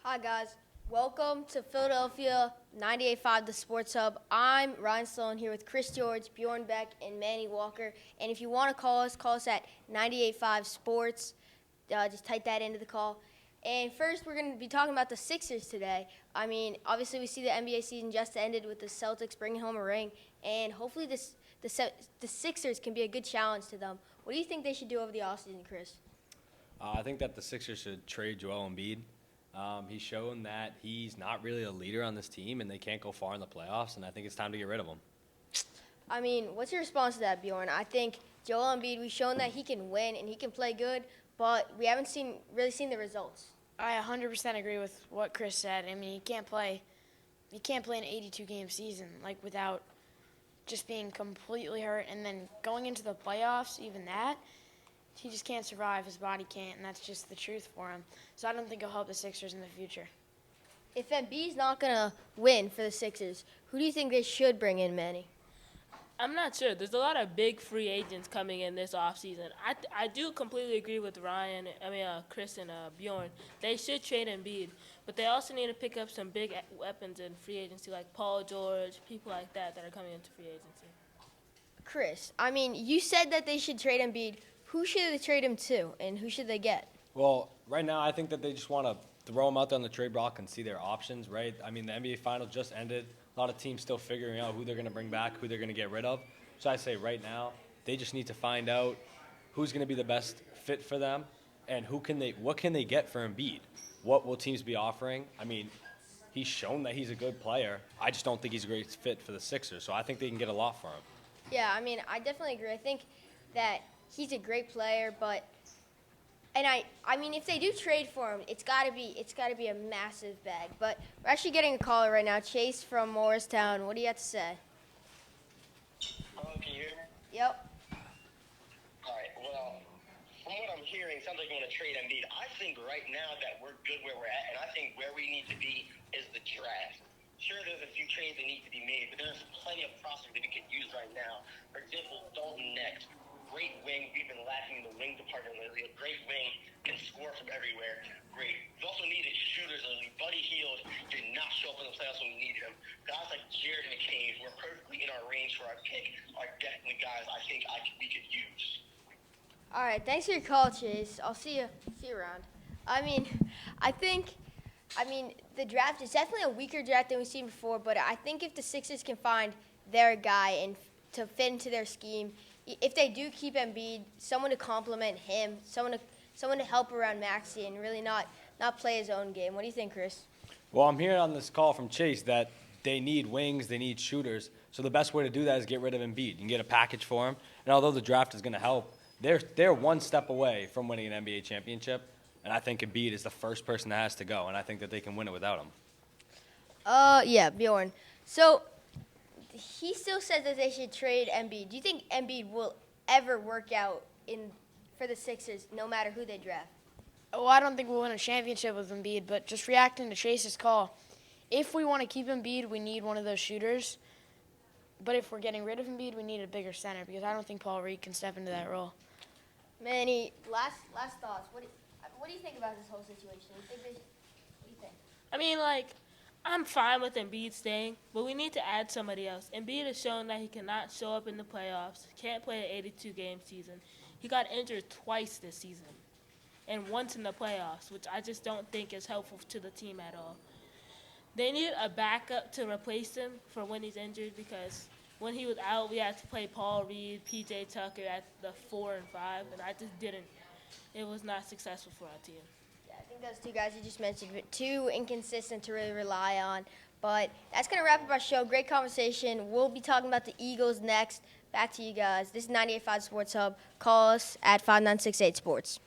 Hi, guys. Welcome to Philadelphia 98.5 The Sports Hub. I'm Ryan Sloan here with Chris George, Bjorn Beck, and Manny Walker. And if you want to call us at 98.5 Sports. Just type that into the call. And first, we're going to be talking about the Sixers today. I mean, obviously, we see the NBA season just ended with the Celtics bringing home a ring. And hopefully the Sixers can be a good challenge to them. What do you think they should do over the offseason, Chris? I think that the Sixers should trade Joel Embiid. He's shown that he's not really a leader on this team, and they can't go far in the playoffs, and I think it's time to get rid of him. I mean, what's your response to that, Bjorn? I think Joel Embiid, we've shown that he can win and he can play good, but we haven't really seen the results. I 100% agree with what Chris said. I mean, you can't play an 82-game season without just being completely hurt, and then going into the playoffs, even that, he just can't survive. His body can't, and that's just the truth for him. So I don't think he'll help the Sixers in the future. If Embiid's not going to win for the Sixers, who do you think they should bring in, Manny? I'm not sure. There's a lot of big free agents coming in this offseason. I do completely agree with Chris and Bjorn. They should trade Embiid, but they also need to pick up some big weapons in free agency, like Paul George, people like that are coming into free agency. Chris, I mean, you said that they should trade Embiid. Who should they trade him to, and who should they get? Well, right now, I think that they just want to throw him out there on the trade block and see their options, right? I mean, the NBA Finals just ended. A lot of teams still figuring out who they're going to bring back, who they're going to get rid of. So I say right now, they just need to find out who's going to be the best fit for them and what can they get for Embiid? What will teams be offering? I mean, he's shown that he's a good player. I just don't think he's a great fit for the Sixers, so I think they can get a lot for him. Yeah, I mean, I definitely agree. I think that he's a great player, I mean, if they do trade for him, it's got to be a massive bag. But we're actually getting a caller right now, Chase from Morristown. What do you have to say? Hello, can you hear me? Yep. All right. Well, from what I'm hearing, it sounds like you want to trade Embiid. I think right now that we're good where we're at, and I think where we need to be is the draft. Sure, there's a few trades that need to be made, but there's plenty of prospects that we could use right now. For example, Dalton Next. Great wing. We've been lacking in the wing department lately. A great wing, can score from everywhere. Great. We also needed shooters lately. Buddy Hield did not show up in the playoffs when we needed him. Guys like Jared McCain, who are perfectly in our range for our pick, are definitely guys I think we could use. All right, thanks for your call, Chase. I'll see you around. I mean, the draft is definitely a weaker draft than we've seen before, but I think if the Sixers can find their guy and to fit into their scheme, if they do keep Embiid, someone to complement him, someone to help around Maxey and really not play his own game. What do you think, Chris? Well, I'm hearing on this call from Chase that they need wings, they need shooters. So the best way to do that is get rid of Embiid. You can get a package for him. And although the draft is going to help, they're one step away from winning an NBA championship. And I think Embiid is the first person that has to go. And I think that they can win it without him. Yeah, Bjorn. So he still says that they should trade Embiid. Do you think Embiid will ever work out for the Sixers, no matter who they draft? Well, I don't think we'll win a championship with Embiid, but just reacting to Chase's call, if we want to keep Embiid, we need one of those shooters. But if we're getting rid of Embiid, we need a bigger center because I don't think Paul Reed can step into that role. Manny, last thoughts. What do you think about this whole situation? What do you think? I mean, I'm fine with Embiid staying, but we need to add somebody else. Embiid has shown that he cannot show up in the playoffs, can't play an 82-game season. He got injured twice this season, and once in the playoffs, which I just don't think is helpful to the team at all. They need a backup to replace him for when he's injured because when he was out, we had to play Paul Reed, P.J. Tucker at the 4 and 5, and I just didn't. It was not successful for our team. I think those two guys you just mentioned were too inconsistent to really rely on. But that's going to wrap up our show. Great conversation. We'll be talking about the Eagles next. Back to you guys. This is 98.5 Sports Hub. Call us at 5968 Sports.